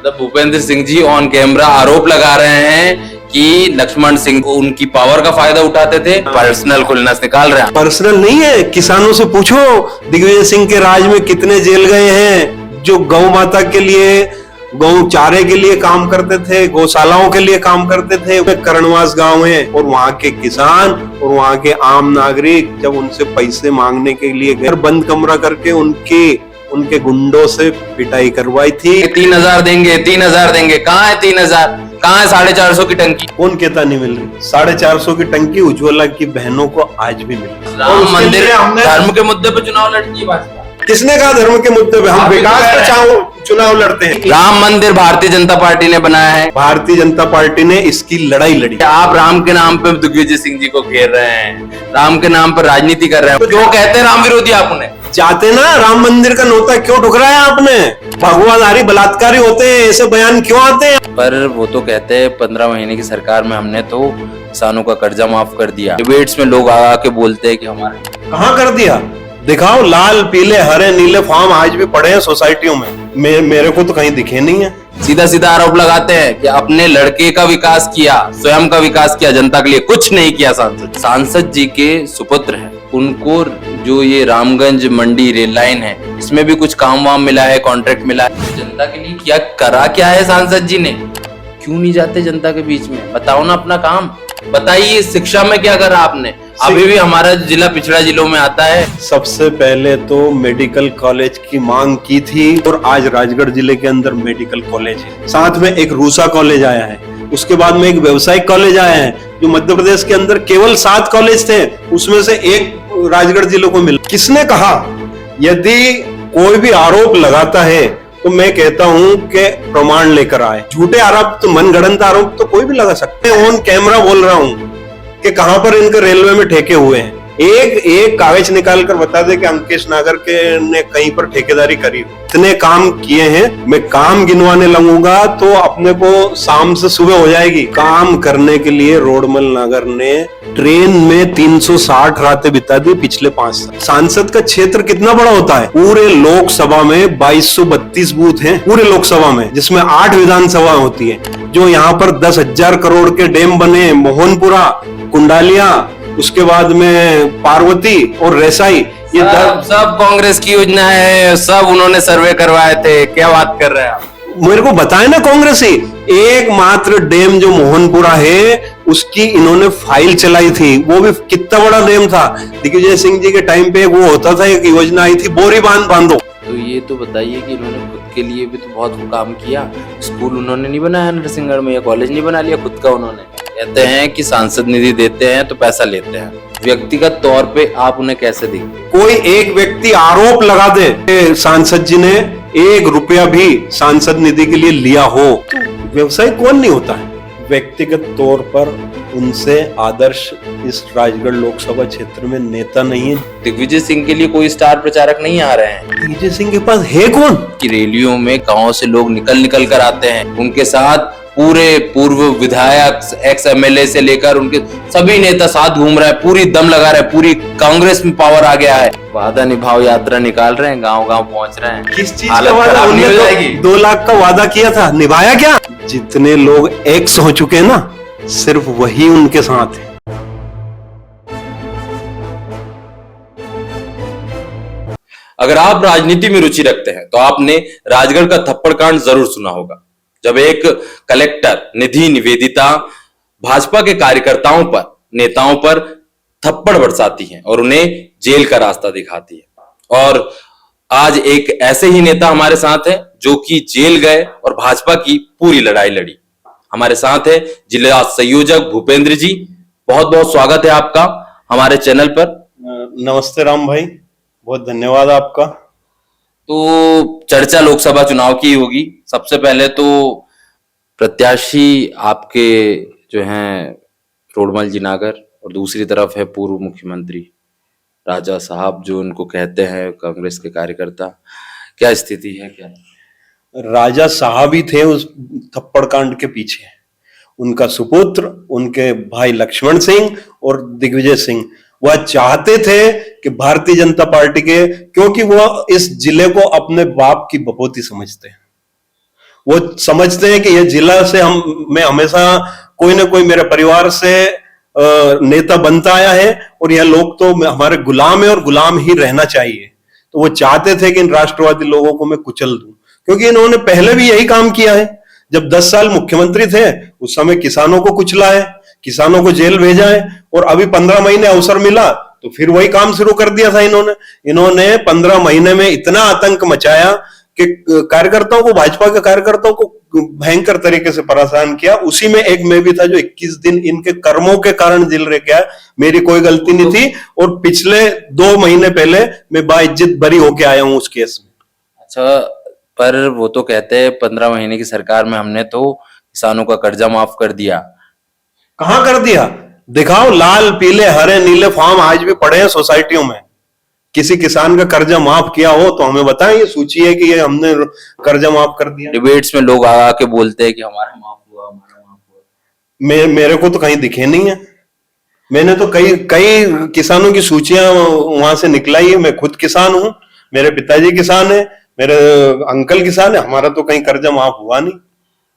मतलब भूपेंद्र सिंह जी on camera आरोप लगा रहे हैं कि लक्ष्मण सिंह उनकी पावर का फायदा उठाते थे, पर्सनल खुलनेस निकाल रहे हैं। पर्सनल नहीं है, किसानों से पूछो दिग्विजय सिंह के राज में कितने जेल गए हैं जो गौ माता के लिए, गौ चारे के लिए काम करते थे, गौशालाओं के लिए काम करते थे। करणवास गांव है और वहां के किसान और वहां के आम नागरिक जब उनसे पैसे मांगने के लिए घर बंद कमरा करके उनके गुंडों से पिटाई करवाई थी। 3,000 देंगे, 3,000 देंगे, कहाँ है 3,000? कहाँ है 450 की टंकी? कौन कहता नहीं मिल रही? 450 की टंकी उज्ज्वला की बहनों को आज भी मिल रही। राम मंदिर धर्म के मुद्दे पे चुनाव लड़ती है भाजपा। किसने कहा धर्म के मुद्दे पे? हम विकास पे चुनाव लड़ते हैं। राम मंदिर भारतीय जनता पार्टी ने बनाया है, भारतीय जनता पार्टी ने इसकी लड़ाई लड़ी। आप राम के नाम पे दिग्विजय सिंह जी को घेर रहे हैं, राम के नाम पर राजनीति कर रहे हैं। क्यों कहते हैं राम विरोधी आप उन्हें? चाहते ना राम मंदिर का नोता क्यों ठुकराया आपने? भगवाधारी बलात्कारी होते हैं, ऐसे बयान क्यों आते हैं? पर वो तो कहते हैं 15 महीने की सरकार में हमने तो किसानों का कर्जा माफ कर दिया। डिबेट्स में लोग आके बोलते हैं कि हमारे कहाँ कर दिया? दिखाओ, लाल पीले हरे नीले फॉर्म आज भी पड़े हैं सोसाइटियों में। मेरे को तो कहीं दिखे नहीं है। सीधा सीधा आरोप लगाते हैं कि अपने लड़के का विकास किया, स्वयं का विकास किया, जनता के लिए कुछ नहीं किया। सांसद जी के सुपुत्र हैं, उनको जो ये रामगंज मंडी रेल लाइन है, इसमें भी कुछ काम वाम मिला है, कॉन्ट्रैक्ट मिला है। जनता के लिए क्या करा, क्या है सांसद जी ने? क्यों नहीं जाते जनता के बीच में? बताओ ना अपना काम बताइए। शिक्षा में क्या करा आपने? अभी भी हमारा जिला पिछड़ा जिलों में आता है। सबसे पहले तो मेडिकल कॉलेज की मांग की थी और आज राजगढ़ जिले के अंदर मेडिकल कॉलेज है। साथ में एक रूसा कॉलेज आया है, उसके बाद में एक व्यवसायिक कॉलेज आया है। जो मध्य प्रदेश के अंदर केवल 7 कॉलेज थे, उसमें से एक राजगढ़ जिले को मिला। किसने कहा? यदि कोई भी आरोप लगाता है तो मैं कहता हूं कि प्रमाण लेकर आए। झूठे आरोप तो, मनगढ़ंत आरोप तो कोई भी लगा सकते हैं। ऑन कैमरा बोल रहा हूं कि कहां पर इनके रेलवे में ठेके हुए हैं। एक कागज निकाल कर बता दे कि अंकेश नागर के ने कहीं पर ठेकेदारी करी। इतने काम किए हैं, मैं काम गिनवाने लगूंगा तो अपने को शाम से सुबह हो जाएगी। काम करने के लिए रोडमल नागर ने ट्रेन में 360 रातें बिता दी पिछले 5 साल। सांसद का क्षेत्र कितना बड़ा होता है? पूरे लोकसभा में 2232 बूथ हैं पूरे लोकसभा में, जिसमें 8 विधानसभा होती है। जो यहाँ पर 10,000 करोड़ के डैम बने, मोहनपुरा, कुंडालिया, उसके बाद में पार्वती और रेसाई, ये सब कांग्रेस की योजना है, सब उन्होंने सर्वे करवाए थे। क्या बात कर रहे हैं आप? मेरे को बताए ना कांग्रेस ही। एकमात्र डैम जो मोहनपुरा है उसकी इन्होंने फाइल चलाई थी, वो भी कितना बड़ा डैम था। दिग्विजय सिंह जी के टाइम पे वो होता था, एक योजना आई थी, बोरी बांध बांधो। तो ये तो बताइए कि इन्होंने खुद के लिए भी तो बहुत काम किया। स्कूल उन्होंने नहीं बनाया नरसिंहगढ़ में, या कॉलेज नहीं बना लिया खुद का उन्होंने। कहते हैं कि सांसद निधि देते हैं तो पैसा लेते हैं। व्यक्तिगत तौर पे आप उन्हें कैसे देखते? कोई एक व्यक्ति आरोप लगा दे सांसद जी ने 1 रुपया भी सांसद निधि के लिए लिया हो, व्यवसाय कौन नहीं होता है? व्यक्तिगत तौर पर उनसे आदर्श इस राजगढ़ लोकसभा क्षेत्र में नेता नहीं है। दिग्विजय सिंह के लिए कोई स्टार प्रचारक नहीं आ रहे हैं। दिग्विजय सिंह के पास है कौन? कि रैलियों में गांव से लोग निकल कर आते हैं, उनके साथ पूरे पूर्व विधायक, एक्स एमएलए से लेकर उनके सभी नेता साथ घूम रहे हैं, पूरी दम लगा रहे हैं, पूरी कांग्रेस में पावर आ गया है। वादा निभाओ यात्रा निकाल रहे हैं, गांव गांव पहुंच रहे हैं। किस चीज का वादा? उन्होंने 2 लाख का वादा किया था, निभाया क्या? जितने लोग एक्स हो चुके हैं ना, सिर्फ वही उनके साथ है। अगर आप राजनीति में रुचि रखते हैं तो आपने राजगढ़ का थप्पड़ कांड जरूर सुना होगा, जब एक कलेक्टर निधि निवेदिता भाजपा के कार्यकर्ताओं पर, नेताओं पर थप्पड़ बरसाती हैं और उन्हें जेल का रास्ता दिखाती है। और आज एक ऐसे ही नेता हमारे साथ हैं जो कि जेल गए और भाजपा की पूरी लड़ाई लड़ी। हमारे साथ है जिला संयोजक भूपेंद्र जी। बहुत बहुत स्वागत है आपका हमारे चैनल पर। नमस्ते राम भाई, बहुत धन्यवाद आपका। तो चर्चा लोकसभा चुनाव की होगी। सबसे पहले तो प्रत्याशी आपके जो हैं रोडमल जी नागर, और दूसरी तरफ है पूर्व मुख्यमंत्री राजा साहब, जो उनको कहते हैं कांग्रेस के कार्यकर्ता। क्या स्थिति है? क्या राजा साहब ही थे उस थप्पड़ कांड के पीछे? उनका सुपुत्र, उनके भाई लक्ष्मण सिंह और दिग्विजय सिंह, वह चाहते थे कि भारतीय जनता पार्टी के, क्योंकि वो इस जिले को अपने बाप की बपोती समझते हैं, वो समझते हैं कि ये जिला से मैं हमेशा कोई ना कोई मेरे परिवार से नेता बनता आया है और यह लोग तो हमारे गुलाम है और गुलाम ही रहना चाहिए। तो वो चाहते थे कि इन राष्ट्रवादी लोगों को मैं कुचल दूं, क्योंकि इन्होंने पहले भी यही काम किया है। जब 10 साल मुख्यमंत्री थे उस समय किसानों को कुचला है, किसानों को जेल भेजा है, और अभी 15 महीने अवसर मिला तो फिर वही काम शुरू कर दिया था इन्होंने 15 महीने में इतना आतंक मचाया कि कार्यकर्ताओं को, भाजपा के कार्यकर्ताओं को भयंकर तरीके से परेशान किया। उसी में एक मैं भी था जो 21 दिन इनके कर्मों के कारण जेल रह गया। मेरी कोई गलती नहीं थी, और पिछले 2 महीने पहले मैं बाइज्जत बरी होके आया हूं उस केस में। अच्छा, पर वो तो कहते हैं 15 महीने की सरकार में हमने तो किसानों का कर्जा माफ कर दिया। कहां कर दिया? दिखाओ, लाल पीले हरे नीले फॉर्म आज भी पड़े हैं सोसाइटियों में। किसी किसान का कर्जा माफ किया हो तो हमें बताएं, ये सूची है कि ये हमने कर्जा माफ कर दिया। डिबेट्स में लोग आके बोलते हैं कि हमारा माफ हुआ, हमारा माफ हुआ। मेरे को तो कहीं दिखे नहीं है। मैंने तो कई कई किसानों की सूचियां वहां से निकलाई है। मैं खुद किसान हूं, मेरे पिताजी किसान है, मेरे अंकल किसान है, हमारा तो कहीं कर्जा माफ हुआ नहीं।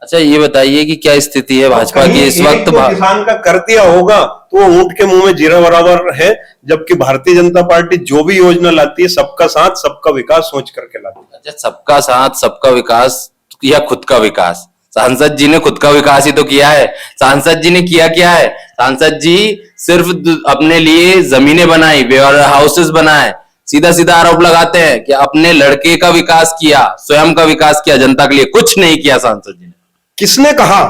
अच्छा, ये बताइए कि क्या स्थिति है भाजपा की इस वक्त? किसान का कर दिया होगा तो वो ऊंट के मुंह में जीरा बराबर है, जबकि भारतीय जनता पार्टी जो भी योजना लाती है सबका साथ सबका विकास सोच करके लाती है। अच्छा, सबका साथ सबका विकास या खुद का विकास? सांसद जी ने खुद का विकास ही तो किया है। सांसद जी ने किया क्या है? सांसद जी सिर्फ अपने लिए जमीनें बनाई, वेयर हाउसेस बनाए। सीधा सीधा आरोप लगाते हैं कि अपने लड़के का विकास किया, स्वयं का विकास किया, जनता के लिए कुछ नहीं किया सांसद जी ने। किसने कहा?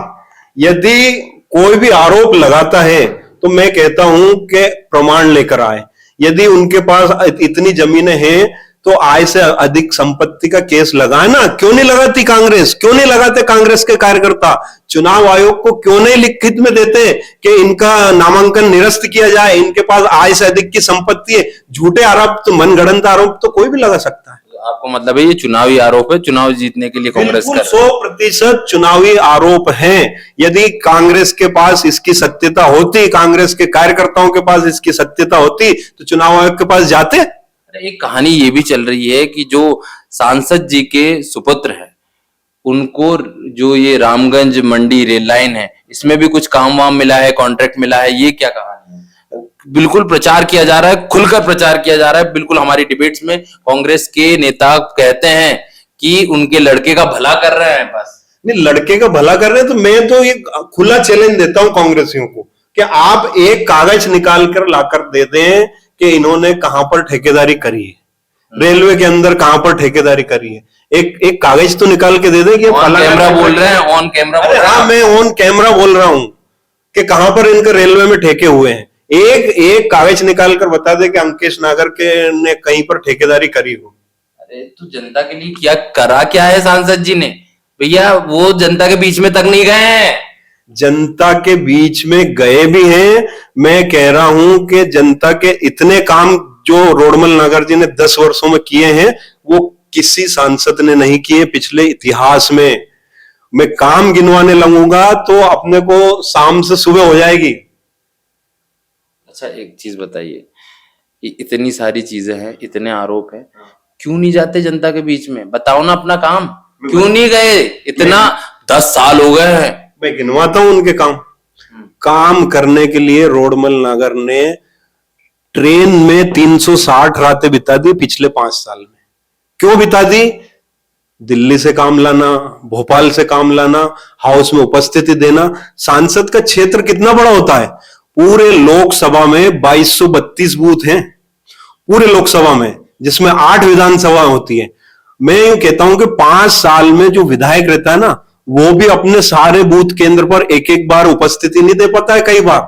यदि कोई भी आरोप लगाता है तो मैं कहता हूं कि प्रमाण लेकर आए। यदि उनके पास इतनी जमीनें हैं तो आय से अधिक संपत्ति का केस लगाए ना। क्यों नहीं लगाती कांग्रेस? क्यों नहीं लगाते कांग्रेस के कार्यकर्ता? चुनाव आयोग को क्यों नहीं लिखित में देते कि इनका नामांकन निरस्त किया जाए, इनके पास आय से अधिक की संपत्ति है? झूठे आरोप तो, मनगढ़ंत आरोप तो कोई भी लगा सकता है। आपको मतलब है ये चुनावी आरोप है, चुनाव जीतने के लिए कांग्रेस कर 100% चुनावी आरोप है। यदि कांग्रेस के पास इसकी सत्यता होती, कांग्रेस के कार्यकर्ताओं के पास इसकी सत्यता होती तो चुनाव आयोग के पास जाते। एक कहानी ये भी चल रही है कि जो सांसद जी के सुपुत्र है उनको जो ये रामगंज मंडी रेल लाइन है इसमें भी कुछ काम वाम मिला है, कॉन्ट्रैक्ट मिला है। ये क्या कहानी है? बिल्कुल प्रचार किया जा रहा है, खुलकर प्रचार किया जा रहा है। बिल्कुल हमारी डिबेट्स में कांग्रेस के नेता कहते हैं कि उनके लड़के का भला कर रहे हैं। बस नहीं, लड़के का भला कर रहे हैं तो मैं तो ये खुला चैलेंज देता हूं कांग्रेसियों को कि आप एक कागज निकाल कर लाकर दे दें कि इन्होंने कहां पर ठेकेदारी करी है, रेलवे के अंदर कहां पर ठेकेदारी करी है। एक कागज तो निकाल के दे दें कि ऑन कैमरा बोल रहे हैं, ऑन कैमरा बोल रहे हैं। हाँ, मैं ऑन कैमरा बोल रहा हूं कि कहां पर इनके रेलवे में ठेके हुए हैं। एक कागज निकाल कर बता दे कि अंकेश नागर के ने कहीं पर ठेकेदारी करी हो। अरे तो जनता के लिए क्या करा, क्या है सांसद जी ने? भैया वो जनता के बीच में तक नहीं गए हैं। जनता के बीच में गए भी हैं। मैं कह रहा हूं कि जनता के इतने काम जो रोडमल नागर जी ने 10 वर्षों में किए हैं वो किसी सांसद ने नहीं किए पिछले इतिहास में। मैं काम गिनवाने लगूंगा तो अपने को शाम से सुबह हो जाएगी। अच्छा, एक चीज बताइए, इतनी सारी चीजें हैं, इतने आरोप हैं, क्यों नहीं जाते जनता के बीच में? बताओ ना अपना काम, क्यों नहीं गए? इतना 10 साल हो गए हैं। मैं गिनवाता हूं उनके काम करने के लिए रोडमल नागर ने ट्रेन में 360 रातें बिता दी पिछले 5 साल में। क्यों बिता दी? दिल्ली से काम लाना, भोपाल से काम लाना, हाउस में उपस्थिति देना। सांसद का क्षेत्र कितना बड़ा होता है? पूरे लोकसभा में 2232 बूथ हैं पूरे लोकसभा में, जिसमें 8 विधानसभा होती है। मैं यूं कहता हूं कि 5 साल में जो विधायक रहता है ना, वो भी अपने सारे बूथ केंद्र पर एक एक बार उपस्थिति नहीं दे पाता है कई बार,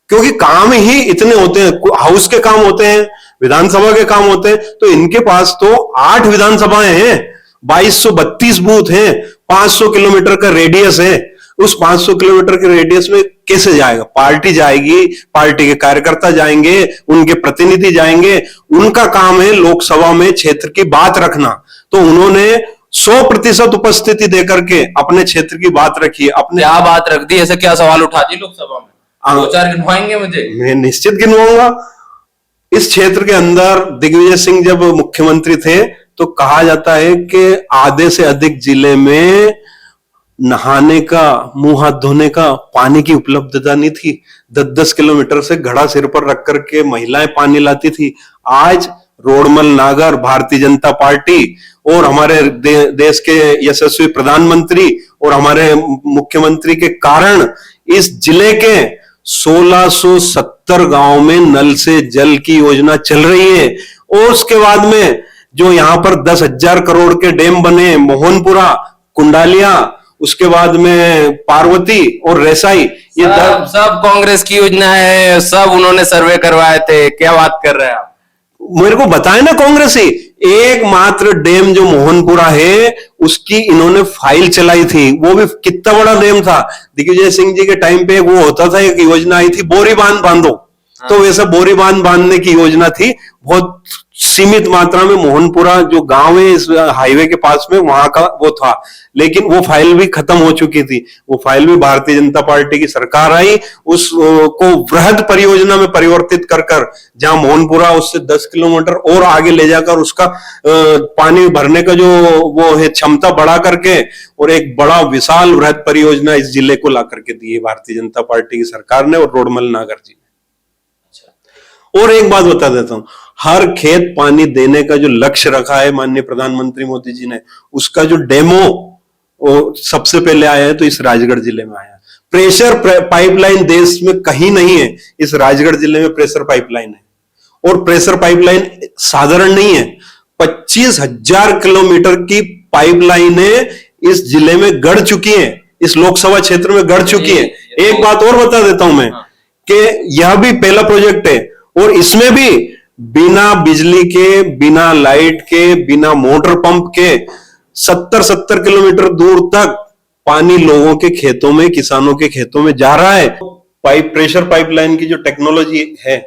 क्योंकि काम ही इतने होते हैं। हाउस के काम होते हैं, विधानसभा के काम होते हैं। तो इनके पास तो 8 विधानसभाएं हैं, 2232 बूथ हैं, 500 किलोमीटर का रेडियस है। उस 500 किलोमीटर के रेडियस में कैसे जाएगा? पार्टी जाएगी, पार्टी के कार्यकर्ता जाएंगे, उनके प्रतिनिधि जाएंगे। उनका काम है लोकसभा में क्षेत्र की बात रखना। तो उन्होंने 100% उपस्थिति देकर के अपने क्षेत्र की बात रखी है। अपने क्या बात रख दी? ऐसे क्या सवाल उठा दी लोकसभा में? 2-4 गिनवाएंगे मुझे? मैं निश्चित गिनवाऊंगा। इस क्षेत्र के अंदर दिग्विजय सिंह जब मुख्यमंत्री थे तो कहा जाता है कि आधे से अधिक जिले में नहाने का, मुंह हाथ धोने का पानी की उपलब्धता नहीं थी। 10-10 किलोमीटर से घड़ा सिर पर रख करके महिलाएं पानी लाती थी। आज रोडमल नागर, भारतीय जनता पार्टी और हमारे देश के यशस्वी प्रधानमंत्री और हमारे मुख्यमंत्री के कारण इस जिले के 1670 गांव में नल से जल की योजना चल रही है। और उसके बाद में जो यहाँ पर 10,000 करोड़ के डैम बने, मोहनपुरा, कुंडालिया, उसके बाद में पार्वती और रेसाई, ये सब कांग्रेस की योजना है, सब उन्होंने सर्वे करवाए थे। क्या बात कर रहे हैं आप? मेरे को बताए ना कांग्रेस ही। एकमात्र डैम जो मोहनपुरा है उसकी इन्होंने फाइल चलाई थी, वो भी कितना बड़ा डैम था। दिग्विजय सिंह जी के टाइम पे वो होता था, एक योजना आई थी बोरी बांध बांधो, तो वैसा बोरी बांध बांधने की योजना थी। बहुत सीमित मात्रा में मोहनपुरा जो गांव है इस हाईवे के पास में, वहां का वो था, लेकिन वो फाइल भी खत्म हो चुकी थी। वो फाइल भी भारतीय जनता पार्टी की सरकार आई, उसको वृहद परियोजना में परिवर्तित कर कर, जहां मोहनपुरा उससे 10 किलोमीटर और आगे ले जाकर उसका पानी भरने का जो वो है क्षमता बढ़ा करके और एक बड़ा विशाल वृहद परियोजना इस जिले को ला करके दी है भारतीय जनता पार्टी की सरकार ने और रोडमल नागर जी ने। और एक बात बता देता हूं, हर खेत पानी देने का जो लक्ष्य रखा है माननीय प्रधानमंत्री मोदी जी ने, उसका जो डेमो वो सबसे पहले आया है तो इस राजगढ़ जिले में आया। प्रेशर पाइपलाइन देश में कहीं नहीं है, इस राजगढ़ जिले में प्रेशर पाइपलाइन है। और प्रेशर पाइपलाइन साधारण नहीं है, 25,000 किलोमीटर की पाइपलाइनें इस जिले में गढ़ चुकी हैं, इस लोकसभा क्षेत्र में गढ़ चुकी है। एक बात और बता देता हूं मैं कि यह भी पहला प्रोजेक्ट है और इसमें भी बिना बिजली के, बिना लाइट के, बिना मोटर पंप के 70-70 किलोमीटर दूर तक पानी लोगों के खेतों में, किसानों के खेतों में जा रहा है। प्रेशर पाइपलाइन की जो टेक्नोलॉजी है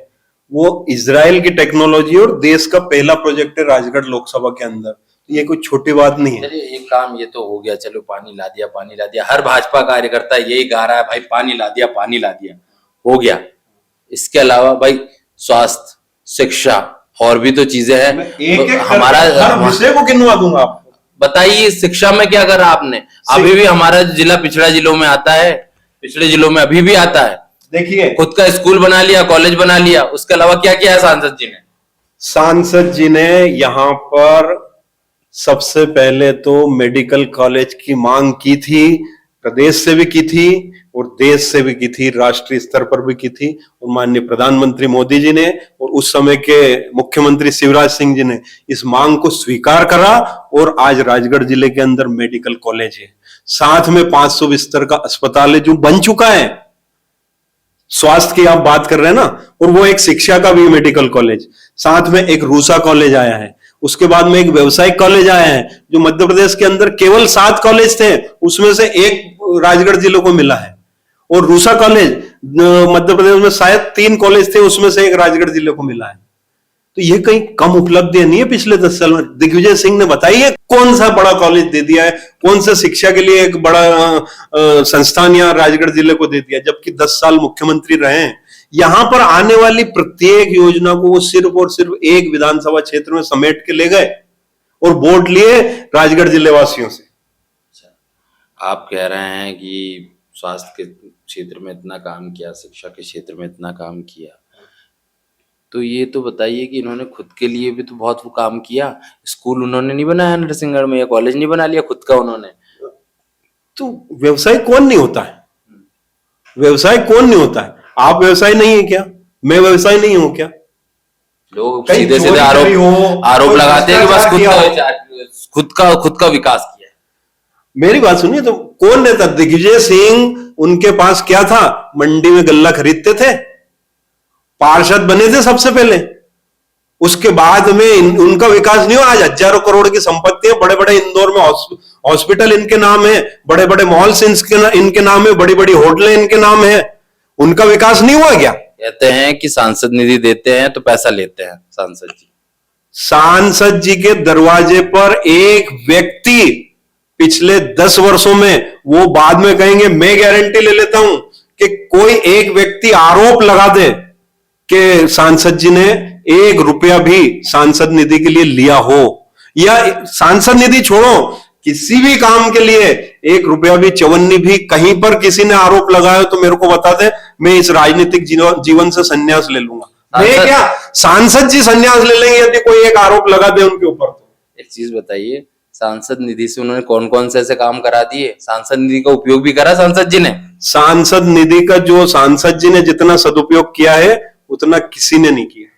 वो इजराइल की टेक्नोलॉजी और देश का पहला प्रोजेक्ट है राजगढ़ लोकसभा के अंदर। ये कोई छोटी बात नहीं है। चलिए एक काम ये तो हो गया, चलो पानी ला दिया, पानी ला दिया, हर भाजपा कार्यकर्ता यही गा रहा है भाई पानी ला दिया, पानी ला दिया, हो गया। इसके अलावा भाई स्वास्थ्य, शिक्षा और भी तो चीजें हैं। हमारा विषय को गिनवा दूंगा आपको। बताइए शिक्षा में क्या करा आपने? अभी भी हमारा जिला पिछड़ा जिलों में आता है, पिछड़े जिलों में अभी भी आता है। देखिए, खुद का स्कूल बना लिया, कॉलेज बना लिया, उसके अलावा क्या किया है सांसद जी ने? सांसद जी ने यहाँ पर सबसे पहले तो मेडिकल कॉलेज की मांग की थी, प्रदेश से भी की थी और देश से भी की थी, राष्ट्रीय स्तर पर भी की थी। और माननीय प्रधानमंत्री मोदी जी ने और उस समय के मुख्यमंत्री शिवराज सिंह जी ने इस मांग को स्वीकार करा और आज राजगढ़ जिले के अंदर मेडिकल कॉलेज है, साथ में 500 बिस्तर का अस्पताल है जो बन चुका है। स्वास्थ्य की आप बात कर रहे हैं ना, और वो एक शिक्षा का भी मेडिकल कॉलेज, साथ में एक रूसा कॉलेज आया है, उसके बाद में एक व्यवसायिक कॉलेज आया है। जो मध्य प्रदेश के अंदर केवल 7 कॉलेज थे उसमें से एक राजगढ़ जिले को मिला है। और रूसा कॉलेज मध्य प्रदेश में शायद 3 कॉलेज थे, उसमें से एक राजगढ़ जिले को मिला है। तो ये कहीं कम उपलब्धि नहीं है पिछले 10 साल में। दिग्विजय सिंह ने बताई है कौन सा बड़ा कॉलेज दे दिया है, कौन सा शिक्षा के लिए एक बड़ा संस्थान यहाँ राजगढ़ जिले को दे दिया, जबकि 10 साल मुख्यमंत्री रहे हैं। यहां पर आने वाली प्रत्येक योजना को वो सिर्फ और सिर्फ एक विधानसभा क्षेत्र में समेट के ले गए और वोट लिए राजगढ़ जिले वासियों से। आप कह रहे हैं कि स्वास्थ्य के क्षेत्र में इतना काम किया, शिक्षा के क्षेत्र में इतना काम किया, तो ये तो बताइए कि इन्होंने खुद के लिए भी तो बहुत काम किया। स्कूल उन्होंने नहीं बनाया नरसिंहगढ़ में, या कॉलेज नहीं बना लिया खुद का उन्होंने। तो व्यवसाय कौन नहीं होता है? व्यवसाय कौन नहीं होता है? आप व्यवसाय नहीं है क्या? मैं व्यवसाय नहीं हूं क्या? लोग सीधे सीधे आरोप लगाते हैं कि बस खुद का विकास किया है। मेरी बात सुनिए, तो कौन नेता? दिग्विजय सिंह, उनके पास क्या था? मंडी में गल्ला खरीदते थे, पार्षद बने थे सबसे पहले, उसके बाद में उनका विकास नहीं हुआ। आज हजारों करोड़ की संपत्ति है, बड़े बड़े इंदौर में हॉस्पिटल इनके नाम है, बड़े बड़े मॉल्स इनके नाम है, बड़ी बड़ी होटलें इनके नाम है। उनका विकास नहीं हुआ क्या? कहते हैं कि सांसद निधि देते हैं तो पैसा लेते हैं सांसद जी। सांसद जी के दरवाजे पर एक व्यक्ति पिछले 10 वर्षों में, वो बाद में कहेंगे, मैं गारंटी ले लेता हूं कि कोई एक व्यक्ति आरोप लगा दे कि सांसद जी ने 1 रुपया भी सांसद निधि के लिए लिया हो, या सांसद निधि छोड़ो, किसी भी काम के लिए 1 रुपया भी, चवन्नी भी कहीं पर किसी ने आरोप लगाया तो मेरे को बता दे, मैं इस राजनीतिक जीवन से संन्यास ले लूंगा। मैं क्या, सांसद जी संन्यास ले लेंगे यदि कोई एक आरोप लगा दे उनके ऊपर। तो एक चीज बताइए, सांसद निधि से उन्होंने कौन कौन से ऐसे काम करा दिए? सांसद निधि का उपयोग भी करा सांसद जी ने? सांसद निधि का जो सांसद जी ने जितना सदुपयोग किया है उतना किसी ने नहीं किया।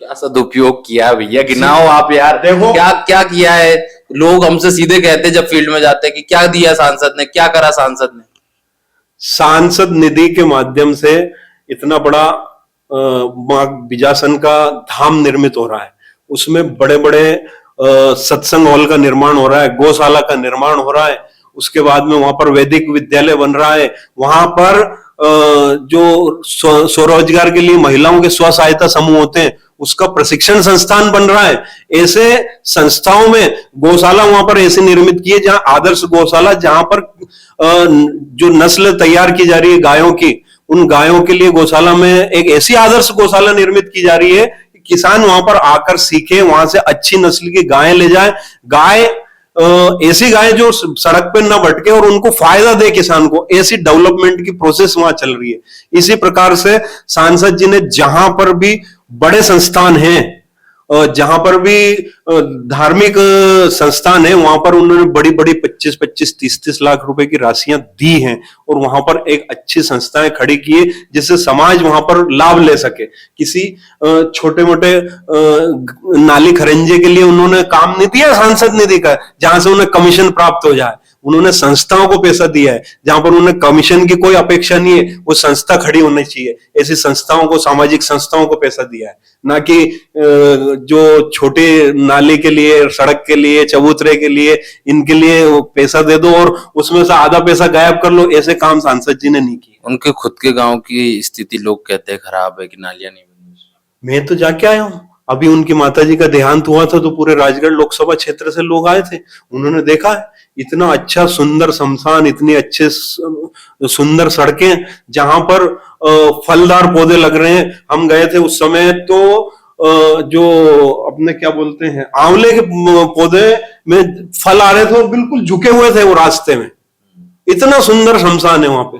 क्या सदुपयोग किया भैया, गिनाओ आप यार। देखो क्या क्या किया है। लोग हमसे सीधे कहते जब फील्ड में जाते हैं कि क्या दिया सांसद ने, क्या करा सांसद ने। सांसद निधि के माध्यम से इतना बड़ा मां बिजासन का धाम निर्मित हो रहा है, उसमें बड़े बड़े सत्संग हॉल का निर्माण हो रहा है, गौशाला का निर्माण हो रहा है, उसके बाद में वहां पर वैदिक विद्यालय बन रहा है, वहां पर जो स्वरोजगार के लिए महिलाओं के स्व सहायता समूह होते हैं उसका प्रशिक्षण संस्थान बन रहा है। ऐसे संस्थाओं में गौशाला वहां पर ऐसे निर्मित की है जहां आदर्श गौशाला, जहां पर जो नस्ल तैयार की जा रही है गायों की, उन गायों के लिए गौशाला में एक ऐसी आदर्श गौशाला निर्मित की जा रही है कि किसान वहां पर आकर सीखे, वहां से अच्छी नस्ल की गायें ले जाए, गाय ऐसी गाय जो सड़क पे न भटके और उनको फायदा दे किसान को, ऐसी डेवलपमेंट की प्रोसेस वहां चल रही है। इसी प्रकार से सांसद जी ने जहां पर भी बड़े संस्थान हैं, जहां पर भी धार्मिक संस्थान है, वहां पर उन्होंने बड़ी बड़ी 25-25, 30-30 लाख रुपए की राशियां दी हैं और वहां पर एक अच्छी संस्थाएं खड़ी की है जिससे समाज वहां पर लाभ ले सके। किसी छोटे मोटे नाली खरंजे के लिए उन्होंने काम नहीं दिया सांसद निधि का जहां से उन्हें कमीशन प्राप्त हो जाए। उन्होंने संस्थाओं को पैसा दिया है जहां पर उन्हें कमीशन की कोई अपेक्षा नहीं है, वो संस्था खड़ी होनी चाहिए, ऐसी संस्थाओं को, सामाजिक संस्थाओं को पैसा दिया है, ना कि जो छोटे नाले के लिए, सड़क के लिए, चबूतरे के लिए, इनके लिए पैसा दे दो और उसमें से आधा पैसा गायब कर लो, ऐसे काम सांसद जी ने नहीं किए। उनके खुद के गांव की स्थिति लोग कहते हैं खराब है कि नालियां नहीं बनी। मैं तो जाके आया हूं, अभी उनकी माताजी का देहांत हुआ था तो पूरे राजगढ़ लोकसभा क्षेत्र से लोग आए थे, उन्होंने देखा है इतना अच्छा सुंदर शमशान, इतनी अच्छे सुंदर सड़कें जहां पर फलदार पौधे लग रहे हैं। हम गए थे उस समय तो जो अपने क्या बोलते हैं, आंवले के पौधे में फल आ रहे थे और बिल्कुल झुके हुए थे वो रास्ते में। इतना सुंदर शमशान है वहां पे,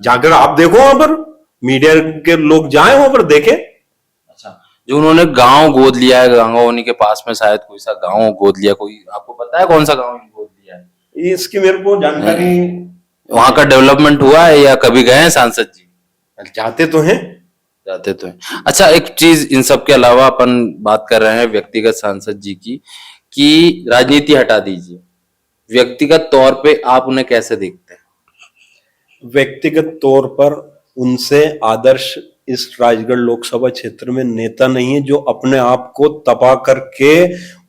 जाकर आप देखो, वहां पर मीडिया के लोग जाएं, वहां पर देखें। जो उन्होंने गांव गोद लिया है, गंगावनी के पास में शायद कोई सा गांव गोद लिया, कोई आपको पता है कौन सा गांव गोद लिया है? इसकी मेरे को जानकारी। वहां का डेवलपमेंट हुआ है या कभी गए हैं सांसद जी? जाते तो हैं, जाते तो हैं। अच्छा, एक चीज इन सब के अलावा अपन बात कर रहे हैं व्यक्तिगत सांसद जी की, कि राजनीति हटा दीजिए, व्यक्तिगत तौर पे आप उन्हें कैसे देखते हैं? व्यक्तिगत तौर पर उनसे आदर्श इस राजगढ़ लोकसभा क्षेत्र में नेता नहीं है जो अपने आप को तपा करके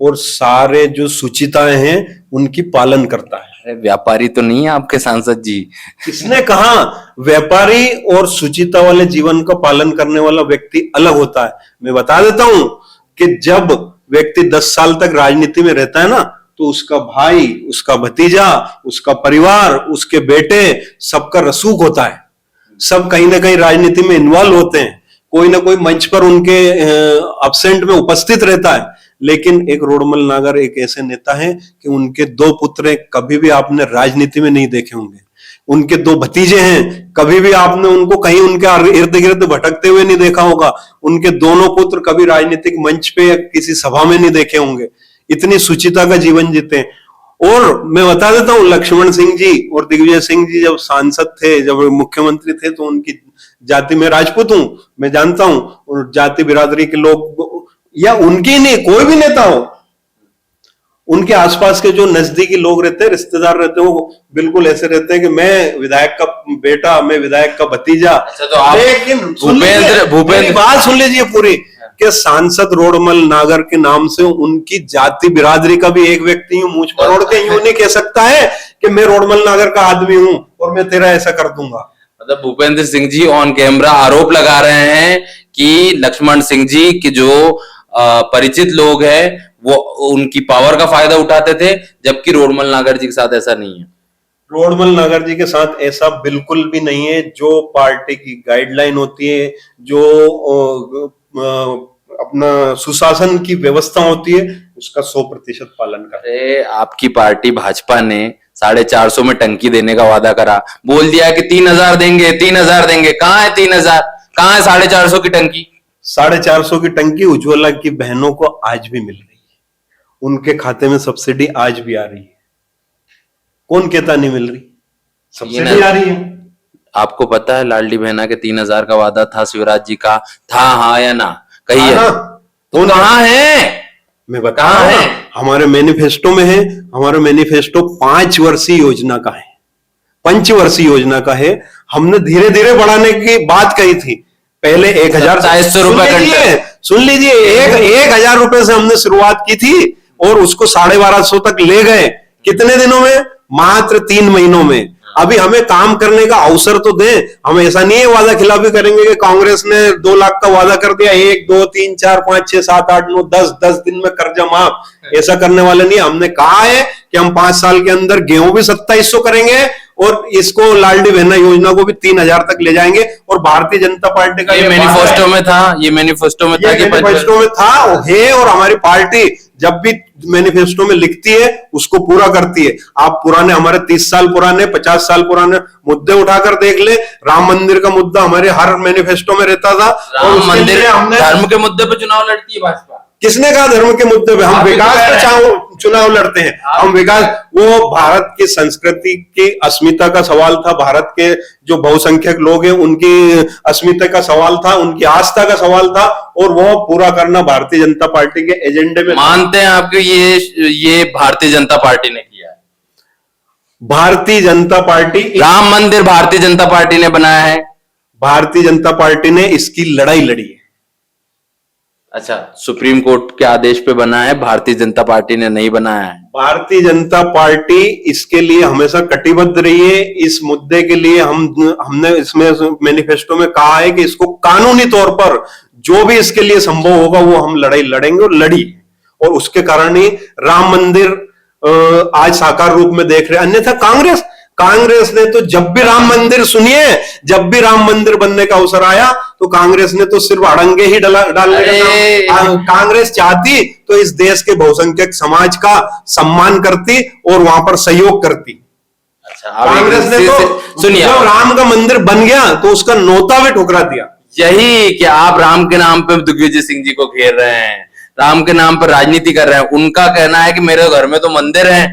और सारे जो सुचिताएं हैं उनकी पालन करता है। अरे व्यापारी तो नहीं है आपके सांसद जी? किसने कहा? व्यापारी और सुचिता वाले जीवन का पालन करने वाला व्यक्ति अलग होता है। मैं बता देता हूं कि जब व्यक्ति 10 साल तक राजनीति में रहता है ना, तो उसका भाई, उसका भतीजा, उसका परिवार, उसके बेटे, सबका रसूख होता है, सब कहीं ना कहीं राजनीति में इन्वॉल्व होते हैं, कोई ना कोई मंच पर उनके अब्सेंट में उपस्थित रहता है। लेकिन एक रोडमल नागर एक ऐसे नेता हैं कि उनके 2 पुत्र कभी भी आपने राजनीति में नहीं देखे होंगे, उनके 2 भतीजे हैं, कभी भी आपने उनको कहीं उनके इर्द गिर्द भटकते हुए नहीं देखा होगा, उनके दोनों पुत्र कभी राजनीतिक मंच पे या किसी सभा में नहीं देखे होंगे। इतनी सुचिता का जीवन जीते हैं। और मैं बता देता हूं, लक्ष्मण सिंह जी और दिग्विजय सिंह जी जब सांसद थे, जब मुख्यमंत्री थे, तो उनकी जाति में राजपूत हूं, मैं जानता हूं, और जाति बिरादरी के लोग, या उनकी नहीं, कोई भी नेता हो, उनके आसपास के जो नजदीकी लोग रहते हैं, रिश्तेदार रहते हैं, वो बिल्कुल ऐसे रहते हैं कि मैं विधायक का बेटा, मैं विधायक का भतीजा। अच्छा, तो आप लेकिन भूपेंद्र बात सुन लीजिए पूरी, कि सांसद रोडमल नागर के नाम से उनकी जाति बिरादरी का भी एक व्यक्ति यूं मूंछ मरोड़ के यूं नहीं कह सकता है कि मैं रोडमल नागर का आदमी हूं और मैं तेरा ऐसा कर दूंगा। मतलब भूपेंद्र सिंह जी ऑन कैमरा आरोप लगा रहे हैं कि लक्ष्मण सिंह जी के जो परिचित लोग हैं वो उनकी पावर का फायदा उठाते थे, जबकि रोडमल नागर जी के साथ ऐसा नहीं है। रोडमल नागर जी के साथ ऐसा बिल्कुल भी नहीं है। जो पार्टी की गाइडलाइन होती है, जो अपना सुशासन की व्यवस्था होती है, उसका 100% पालन करें। अरे आपकी पार्टी भाजपा ने 450 में टंकी देने का वादा करा, बोल दिया कि 3000 देंगे, 3000 देंगे। कहाँ है 3000? कहाँ है 450 की टंकी? 450 की टंकी उज्ज्वला की बहनों को आज भी मिल रही है, उनके खाते में सब्सिडी आज भी आ रही है। कौन कहता नहीं मिल रही? सब्सिडी आ रही है। आपको पता है लाडली बहना के 3000 का वादा था शिवराज जी का, था हाँ या ना? कहिए तो कहाँ है? मैं बता रहा हूं, हमारे मैनिफेस्टो में है। हमारा मैनिफेस्टो 5 वर्षीय योजना का है, पंचवर्षीय योजना का है। हमने धीरे धीरे बढ़ाने की बात कही थी। पहले 1,700 रुपए, सुन लीजिए, 1,000 रुपए से हमने शुरुआत की थी और उसको 1250 तक ले गए। कितने दिनों में? मात्र 3 महीनों में। अभी हमें काम करने का अवसर तो दें। हम ऐसा नहीं है वादा खिलाफी करेंगे कि कांग्रेस ने 2 लाख का वादा कर दिया, 1 2 3 4 5 6 7 8 9 10 दिन में कर्जा माफ। ऐसा करने वाले नहीं। हमने कहा है कि हम 5 साल के अंदर गेहूं भी 2700 करेंगे और इसको लाडली बहना योजना को भी 3000 तक ले जाएंगे। और भारतीय जनता पार्टी का ये मैनिफेस्टो में था, ये मैनिफेस्टो में था कि मैनिफेस्टो में था है। और हमारी पार्टी जब भी मैनिफेस्टो में लिखती है उसको पूरा करती है। आप पुराने, हमारे 30 साल पुराने, 50 साल पुराने मुद्दे उठाकर देख ले। राम मंदिर का मुद्दा हमारे हर मैनिफेस्टो में रहता था। राम मंदिर, हमने धर्म के मुद्दे पे चुनाव लड़ती है भाजपा। किसने कहा धर्म के मुद्दे पे? हम विकास पे चुनाव लड़ते हैं। हम विकास, वो भारत की संस्कृति की अस्मिता का सवाल था। भारत के जो बहुसंख्यक लोग हैं उनकी अस्मिता का सवाल था, उनकी आस्था का सवाल था और वो पूरा करना भारतीय जनता पार्टी के एजेंडे में। मानते हैं आपके ये भारतीय जनता पार्टी ने किया है? भारतीय जनता पार्टी, राम मंदिर भारतीय जनता पार्टी ने बनाया है। भारतीय जनता पार्टी ने इसकी लड़ाई लड़ी है। अच्छा, सुप्रीम कोर्ट के आदेश पे बना है, भारतीय जनता पार्टी ने नहीं बनाया है। भारतीय जनता पार्टी इसके लिए हमेशा कटिबद्ध रही है। इस मुद्दे के लिए हमने इसमें मैनिफेस्टो में कहा है कि इसको कानूनी तौर पर जो भी इसके लिए संभव होगा वो हम लड़ाई लड़ेंगे और लड़ी। और उसके कारण ही राम मंदिर आज साकार रूप में देख रहे। अन्यथा कांग्रेस ने तो जब भी राम मंदिर, सुनिए, जब भी राम मंदिर बनने का अवसर आया तो कांग्रेस ने तो सिर्फ अड़ंगे ही डालने का। कांग्रेस चाहती तो इस देश के बहुसंख्यक समाज का सम्मान करती और वहां पर सहयोग करती। अच्छा, कांग्रेस ने तो सुनिए, जब राम का मंदिर बन गया तो उसका नौता भी ठुकरा दिया। यही कि आप राम के नाम पे दिग्विजय सिंह जी को घेर रहे हैं, राम के नाम पर राजनीति कर रहे हैं। उनका कहना है कि मेरे घर में तो मंदिर है,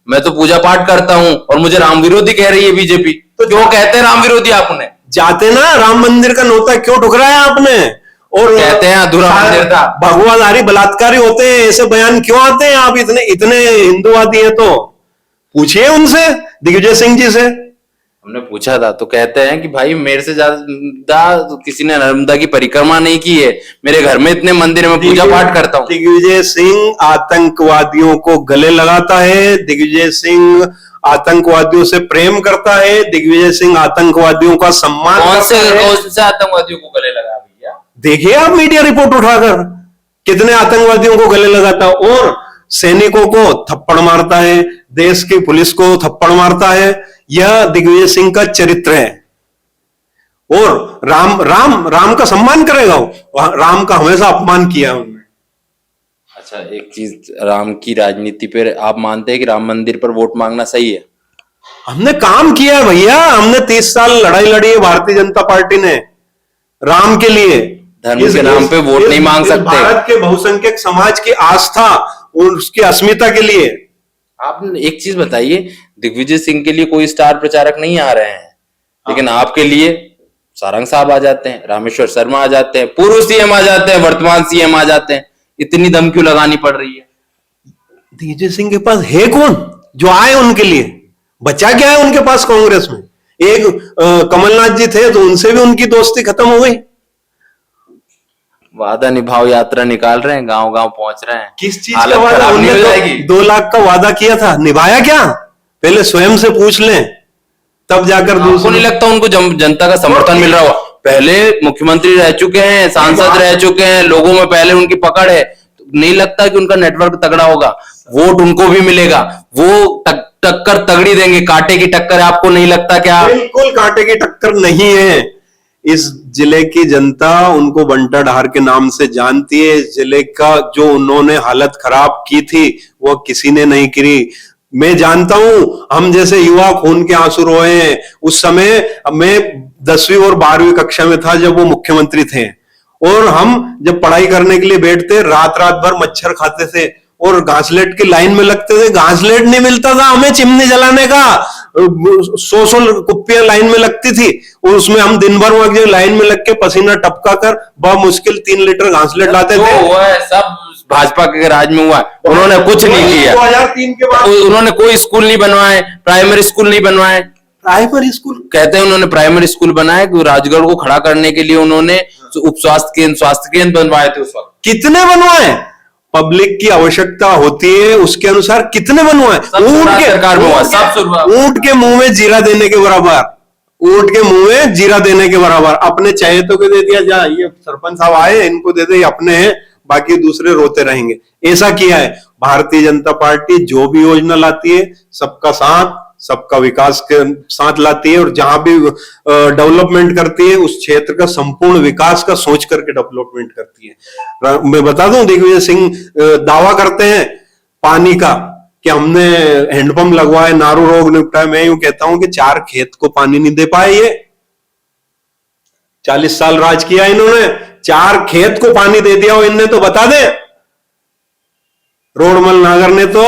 मैं तो पूजा पाठ करता हूं और मुझे राम विरोधी कह रही है बीजेपी। तो जो कहते हैं राम विरोधी आप उन्हें जाते ना, राम मंदिर का नौता क्यों ठुकराया आपने? और कहते हैं अधूरा मंदिर था, भगवाधारी बलात्कारी होते हैं, ऐसे बयान क्यों आते हैं? आप इतने हिंदूवादी हैं तो पूछिए उनसे, दिग्विजय सिंह जी से। हमने पूछा था तो कहते हैं कि भाई मेरे से ज्यादा किसी ने नर्मदा की परिक्रमा नहीं की है, मेरे घर में इतने मंदिर में पूजा पाठ करता हूं। दिग्विजय सिंह आतंकवादियों को गले लगाता है, दिग्विजय सिंह आतंकवादियों से प्रेम करता है, दिग्विजय सिंह आतंकवादियों का सम्मान कौन से आतंकवादियों को गले लगा भैया? देखिए आप मीडिया रिपोर्ट उठाकर, कितने आतंकवादियों को गले लगाता है और सैनिकों को थप्पड़ मारता है, देश की पुलिस को थप्पड़ मारता है। यह दिग्विजय सिंह का चरित्र है। और राम का सम्मान करेगा वो, राम का हमेशा अपमान किया उन्होंने। अच्छा, एक चीज, राम की राजनीति पर आप मानते हैं कि राम मंदिर पर वोट मांगना सही है? हमने काम किया है भैया, हमने 30 साल लड़ाई लड़ी है भारतीय जनता पार्टी ने राम के लिए। धर्म के नाम पे वोट नहीं मांग सकते। भारत के बहुसंख्यक समाज की आस्था और उसकी अस्मिता के लिए। आप एक चीज बताइए, दिग्विजय सिंह के लिए कोई स्टार प्रचारक नहीं आ रहे हैं, लेकिन आपके लिए सारंग साहब आ जाते हैं, रामेश्वर शर्मा आ जाते हैं, पूर्व सीएम आ जाते हैं, वर्तमान सीएम आ जाते हैं। इतनी दम क्यों लगानी पड़ रही है? दिग्विजय सिंह के पास है कौन जो आए उनके लिए? बचा क्या है उनके पास कांग्रेस में? एक कमलनाथ जी थे तो उनसे भी उनकी दोस्ती खत्म हो गई। वादा निभाओ यात्रा निकाल रहे हैं, गांव गांव पहुंच रहे हैं। किस चीज का वादा? उन्होंने 2 लाख का वादा किया था, निभाया क्या? पहले स्वयं से पूछ लें, तब जाकर। आपको नहीं लगता उनको जनता का समर्थन मिल रहा हो? पहले मुख्यमंत्री रह चुके हैं, सांसद रह चुके हैं, लोगों में पहले उनकी पकड़ है, तो नहीं लगता कि उनका नेटवर्क तगड़ा होगा, वोट उनको भी मिलेगा, वो टक्कर तगड़ी देंगे, कांटे की टक्कर है? आपको नहीं लगता क्या? बिल्कुल कांटे की टक्कर नहीं है। इस जिले की जनता उनको बंटा ढार के नाम से जानती है। इस जिले का जो उन्होंने हालत खराब की थी वो किसी ने नहीं करी। मैं जानता हूं, हम जैसे युवा खून के आंसू रोए हैं। उस समय मैं 10वीं और 12वीं कक्षा में था जब वो मुख्यमंत्री थे, और हम जब पढ़ाई करने के लिए बैठते रात रात भर मच्छर खाते थे और घासलेट की लाइन में लगते थे। घासलेट नहीं मिलता था हमें चिमनी जलाने का, 100 कुप्पियां लाइन में लगती थी और उसमें हम दिन भर वहां लाइन में लग के पसीना टपका कर बहुत मुश्किल 3 लीटर घासलेट लाते थे। हुआ है सब भाजपा के राज में हुआ है। उन्होंने कुछ नहीं किया। 2003 के बाद उन्होंने कोई स्कूल नहीं बनवाए, प्राइमरी स्कूल नहीं बनवाए। प्राइमरी स्कूल कहते हैं उन्होंने प्राइमरी स्कूल बनाए, राजगढ़ को खड़ा करने के लिए उन्होंने उप स्वास्थ्य केंद्र बनवाए थे उस वक्त। कितने बनवाए? पब्लिक की आवश्यकता होती है उसके अनुसार कितने बनवाए? ऊंट के मुंह में जीरा देने के बराबर, ऊंट के मुंह में जीरा देने के बराबर। अपने चहेतों को दे दिया, जा ये सरपंच साहब आए इनको दे दे, अपने हैं बाकी दूसरे रोते रहेंगे। ऐसा किया है भारतीय जनता पार्टी। जो भी योजना लाती है सबका साथ सबका विकास के साथ लाती है, और जहां भी डेवलपमेंट करती है उस क्षेत्र का संपूर्ण विकास का सोच करके डेवलपमेंट करती है। मैं बता दूं, दिग्विजय सिंह दावा करते हैं पानी का कि हमने हैंडपंप लगवाए, नारू रोग निपटाए। मैं यूं कहता हूं कि 4 खेत को पानी नहीं दे पाए। ये 40 साल राज किया इन्होंने, 4 खेत को पानी दे दिया हो इनने तो बता दे। रोडमल नागर ने तो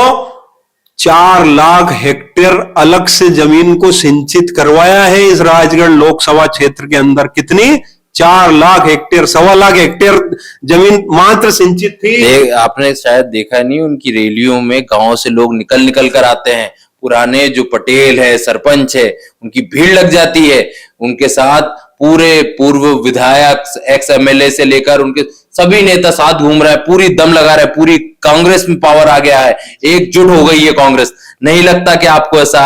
4 लाख हेक्टेयर अलग से जमीन को सिंचित करवाया है इस राजगढ़ लोकसभा क्षेत्र के अंदर। कितनी? 4 लाख हेक्टेयर, 1.25 लाख हेक्टेयर जमीन मात्र सिंचित थी। आपने शायद देखा नहीं, उनकी रैलियों में गांव से लोग निकल कर आते हैं। पुराने जो पटेल है, सरपंच है, उनकी भीड़ लग जाती है। उनके साथ पूरे पूर्व विधायक, एक्स एमएलए से लेकर उनके सभी नेता साथ घूम रहे हैं, पूरी दम लगा रहे हैं। पूरी कांग्रेस में पावर आ गया है, एकजुट हो गई है कांग्रेस। नहीं लगता कि आपको ऐसा?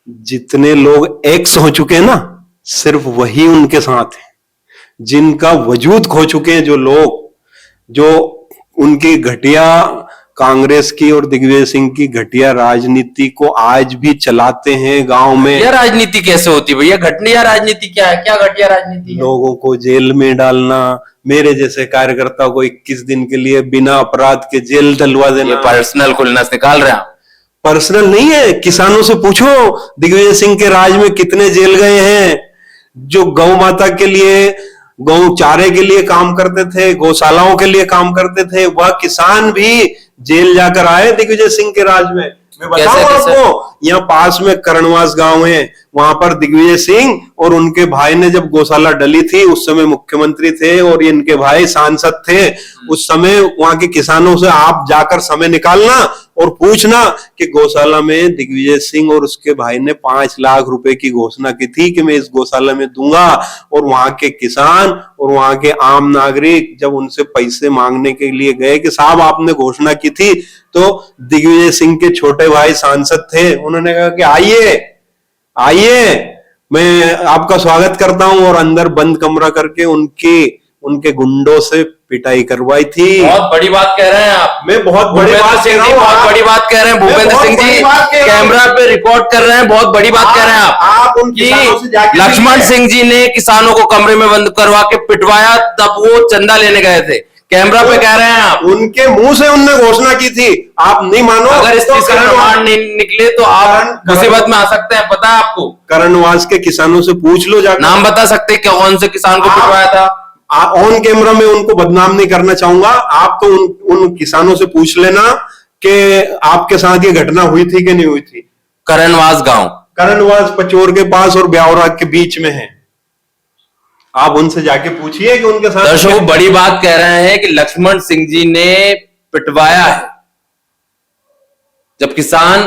जितने लोग एक्स हो चुके हैं ना, सिर्फ वही उनके साथ है। जिनका वजूद खो चुके हैं, जो लोग जो उनकी घटिया कांग्रेस की और दिग्विजय सिंह की घटिया राजनीति को आज भी चलाते हैं गांव में। यह राजनीति कैसे होती है भैया? घटिया राजनीति क्या है? क्या घटिया राजनीति है? लोगों को जेल में डालना, मेरे जैसे कार्यकर्ता को 21 दिन के लिए बिना अपराध के जेल डलवा देना। ये पर्सनल खुलनास निकाल रहे हैं आप। पर्सनल नहीं है, किसानों से पूछो दिग्विजय सिंह के राज में कितने जेल गए हैं। जो गौ माता के लिए, गौ चारे के लिए काम करते थे, गौशालाओं के लिए काम करते थे, वह किसान भी जेल जाकर आए दिग्विजय सिंह के राज में। मैं बताऊं आपको, यहाँ पास में करणवास गांव है, वहां पर दिग्विजय सिंह और उनके भाई ने जब गौशाला डली थी, उस समय मुख्यमंत्री थे और इनके भाई सांसद थे। उस समय वहां के किसानों से आप जाकर समय निकालना और पूछना कि गौशाला में दिग्विजय सिंह और उसके भाई ने 5 लाख रुपए की घोषणा की थी कि मैं इस गौशाला में दूंगा। और वहां के किसान और वहां के आम नागरिक जब उनसे पैसे मांगने के लिए गए कि साहब आपने घोषणा की थी, तो दिग्विजय सिंह के छोटे भाई सांसद थे, उन्होंने कहा कि आइए आइए, मैं आपका स्वागत करता हूं, और अंदर बंद कमरा करके उनके गुंडों से पिटाई करवाई थी। बहुत बड़ी बात कह रहे हैं आप। मैं बहुत बड़ी बात कह रहा हूं। बहुत बड़ी बात कह रहे हैं भूपेंद्र सिंह जी, कैमरा पे रिकॉर्ड कर रहे हैं। बहुत बड़ी बात कह रहे हैं आप उनकी लक्ष्मण सिंह जी ने किसानों को कमरे में बंद करवा के पिटवाया, तब वो चंदा लेने गए थे। कैमरा पे कह रहे हैं आप। उनके मुंह से उनने घोषणा की थी, आप नहीं मानो। अगर इस चीज का प्रमाण नहीं निकले तो आप मुसीबत में आ सकते हैं, पता है आपको? करणवास के किसानों से पूछ लो जाकर। नाम बता सकते हैं कौन से किसान को पिटवाया था? ऑन कैमरा में उनको बदनाम नहीं करना चाहूंगा। आप तो उन किसानों से पूछ लेना कि आपके साथ ये घटना हुई थी कि नहीं हुई थी। करणवास गांव, करणवास पचोर के पास और ब्यावरा के बीच में है। आप उनसे जाके पूछिए कि उनके साथ। दर्शकों, बड़ी बात कह रहे हैं कि लक्ष्मण सिंह जी ने पिटवाया है, जब किसान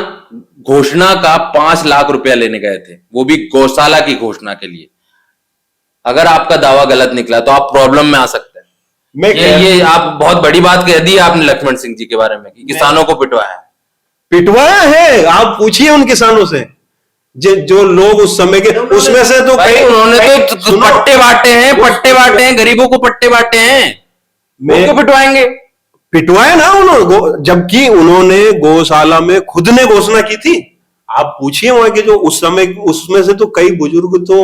घोषणा का 5 लाख रुपया लेने गए थे, वो भी गौशाला की घोषणा के लिए। अगर आपका दावा गलत निकला तो आप प्रॉब्लम में आ सकते हैं। ये आप बहुत बड़ी बात कह दी आपने लक्ष्मण सिंह जी के बारे में कि किसानों को पिटवाया है। आप पूछिए उन किसानों से जो लोग उस समय के, उसमें से तो कई उन्होंने तो पट्टे बांटे हैं, गरीबों को पट्टे बांटे हैं। उनको पिटवाएंगे? पिटवाया ना उन्होंने, जबकि उन्होंने गौशाला में खुद ने घोषणा की थी। आप पूछिए वहां के जो उस समय, उसमें से तो कई बुजुर्ग तो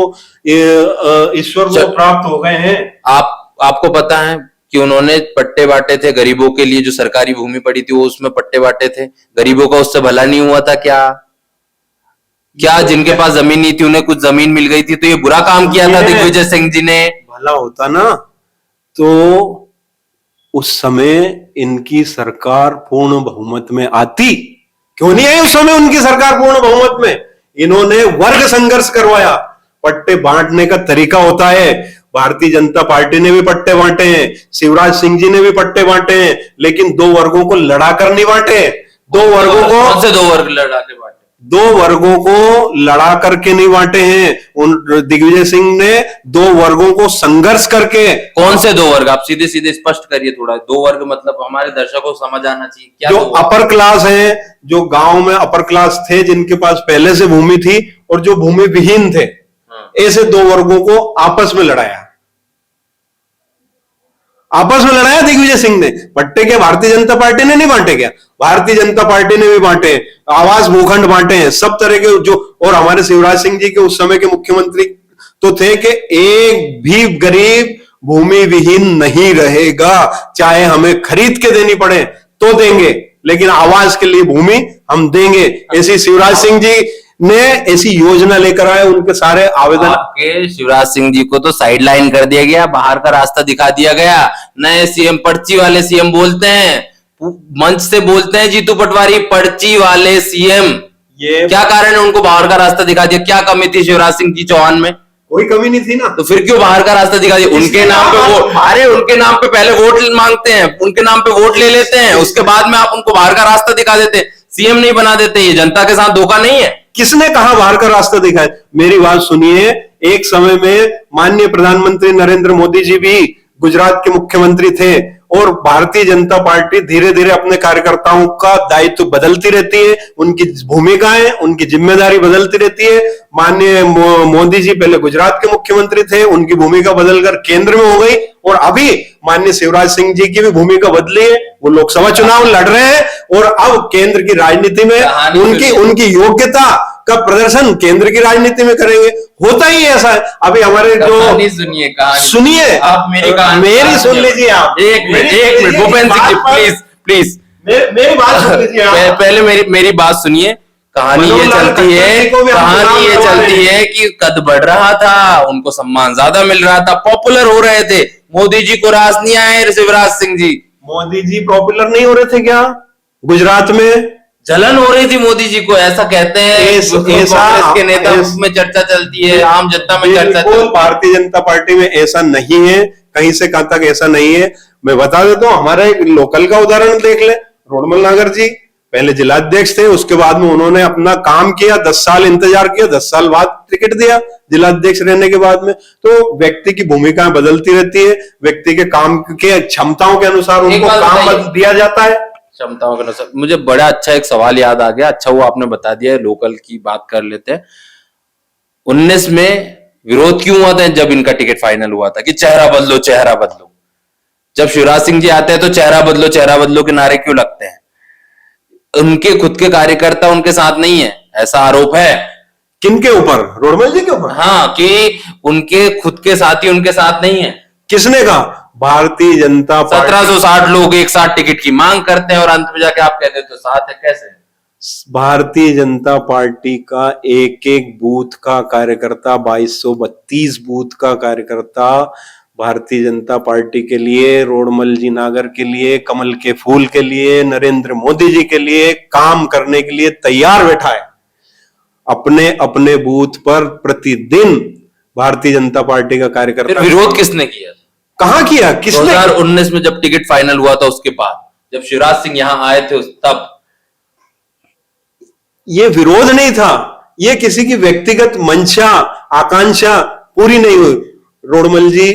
ईश्वर को प्राप्त हो गए हैं। आपको पता है कि उन्होंने पट्टे बांटे थे गरीबों के लिए, जो सरकारी भूमि पड़ी थी वो उसमें पट्टे बांटे थे, गरीबों का उससे भला नहीं हुआ था क्या? क्या जिनके पास जमीन नहीं थी उन्हें कुछ जमीन मिल गई थी, तो ये बुरा काम किया था दिग्विजय सिंह जी ने? भला होता ना तो उस समय इनकी सरकार पूर्ण बहुमत में आती। क्यों नहीं आई उस समय उनकी सरकार पूर्ण बहुमत में? इन्होंने वर्ग संघर्ष करवाया। पट्टे बांटने का तरीका होता है, भारतीय जनता पार्टी ने भी पट्टे बांटे हैं, शिवराज सिंह जी ने भी पट्टे बांटे हैं, लेकिन दो वर्गों को लड़ाकर नहीं बांटे। दो वर्गों को, कौन से दो वर्ग लड़ा के बांटे? दो वर्गों को लड़ा करके नहीं बांटे हैं। उन दिग्विजय सिंह ने दो वर्गों को संघर्ष करके। कौन से दो वर्ग? आप सीधे सीधे स्पष्ट करिए थोड़ा। दो वर्ग मतलब हमारे दर्शकों को समझ आना चाहिए क्या? जो अपर क्लास है, जो गांव में अपर क्लास थे, जिनके पास पहले से भूमि थी, और जो भूमि विहीन थे, ऐसे दो वर्गों को आपस में लड़ाया। आपस में लड़ाया दिग्विजय सिंह ने। पट्टे के भारतीय जनता पार्टी ने नहीं बांटे क्या? भारतीय जनता पार्टी ने भी बांटे, आवास भूखंड बांटे हैं, सब तरह के जो। और हमारे शिवराज सिंह जी के उस समय के मुख्यमंत्री तो थे कि एक भी गरीब भूमि विहीन नहीं रहेगा, चाहे हमें खरीद के देनी पड़े तो देंगे, लेकिन आवास के लिए भूमि हम देंगे। ऐसी शिवराज सिंह जी ने ऐसी योजना लेकर आए। उनके सारे आवेदन, आपके शिवराज सिंह जी को तो साइड लाइन कर दिया गया, बाहर का रास्ता दिखा दिया गया। नए सीएम पर्ची वाले सीएम बोलते हैं, मंच से बोलते हैं जीतू पटवारी पर्ची वाले सीएम। ये क्या कारण है उनको बाहर का रास्ता दिखा दिया? क्या कमी थी शिवराज सिंह जी चौहान में? कोई कमी नहीं थी ना, तो फिर क्यों बाहर का रास्ता दिखा दिया? उनके नाम पे वोट, अरे उनके नाम पे पहले वोट मांगते हैं, उनके नाम पे वोट ले लेते हैं, उसके बाद में आप उनको बाहर का रास्ता दिखा देते, सीएम नहीं बना देते। ये जनता के साथ धोखा नहीं है? किसने कहा बाहर का रास्ता दिखाए? मेरी बात सुनिए, एक समय में माननीय प्रधानमंत्री नरेंद्र मोदी जी भी गुजरात के मुख्यमंत्री थे, और भारतीय जनता पार्टी धीरे धीरे अपने कार्यकर्ताओं का दायित्व बदलती रहती है, उनकी भूमिकाएं, उनकी जिम्मेदारी बदलती रहती है। माननीय मोदी जी पहले गुजरात के मुख्यमंत्री थे, उनकी भूमिका बदलकर केंद्र में हो गई, और अभी माननीय शिवराज सिंह जी की भी भूमिका बदली है। वो लोकसभा चुनाव लड़ रहे हैं, और अब केंद्र की राजनीति में उनकी योग्यता का प्रदर्शन केंद्र की राजनीति में करेंगे। होता ही ऐसा है। अभी हमारे जो सुनिए, आप मेरी सुन लीजिए आप। एक मिनट भूपेंद्र सिंह जी, प्लीज मेरी बात सुन लीजिए आप। पहले मेरी बात सुनिए। कहानी ये चलती है कि कद बढ़ रहा था, उनको सम्मान ज्यादा मिल रहा था, पॉपुलर हो रहे थे। मोदी जी को रास नहीं आए शिवराज सिंह जी। मोदी जी पॉपुलर नहीं हो रहे थे क्या? गुजरात में जलन हो रही थी मोदी जी को, ऐसा कहते हैं। कांग्रेस के नेता में चर्चा चलती है, आम जनता में चर्चा चलती है। भारतीय जनता पार्टी में ऐसा नहीं है, कहीं से कहां तक ऐसा नहीं है। मैं बता देता हूं, हमारा एक लोकल का उदाहरण देख ले। रोडमल नागर जी पहले जिलाध्यक्ष थे, उसके बाद में उन्होंने अपना काम किया, 10 साल इंतजार किया, 10 साल बाद टिकट दिया जिलाध्यक्ष रहने के बाद में। तो व्यक्ति की भूमिकाएं बदलती रहती है, व्यक्ति के काम के क्षमताओं के अनुसार उनको काम दिया जाता है। क्षमताओं के अनुसार। मुझे बड़ा अच्छा एक सवाल याद आ गया, अच्छा वो आपने बता दिया। लोकल की बात कर लेते हैं। 19 में विरोध क्यों हुआ था जब इनका टिकट फाइनल हुआ था कि चेहरा बदलो, चेहरा बदलो? जब शिवराज सिंह जी आते हैं तो चेहरा बदलो के नारे क्यों लगते हैं? उनके खुद के कार्यकर्ता उनके साथ नहीं है, ऐसा आरोप है। किनके ऊपर? रोडमल जी के ऊपर? हाँ, कि उनके खुद के साथी उनके साथ नहीं है। किसने कहा? भारतीय जनता पार्टी। 1760 लोग एक साथ टिकट की मांग करते हैं और अंत में जाके आप कहते हैं तो साथ है, कैसे? भारतीय जनता पार्टी का एक एक बूथ का कार्यकर्ता, 2232 बूथ का कार्यकर्ता भारतीय जनता पार्टी के लिए, रोडमल जी नागर के लिए, कमल के फूल के लिए, नरेंद्र मोदी जी के लिए काम करने के लिए तैयार बैठा है। अपने अपने बूथ पर प्रतिदिन भारतीय जनता पार्टी का कार्यकर्ता। विरोध किसने किया? कहां किया? किसने? 2019 में जब टिकट फाइनल हुआ था उसके बाद, जब शिवराज सिंह यहां आए थे तब। ये विरोध नहीं था, ये किसी की व्यक्तिगत मंशा, आकांक्षा पूरी नहीं हुई। रोडमल जी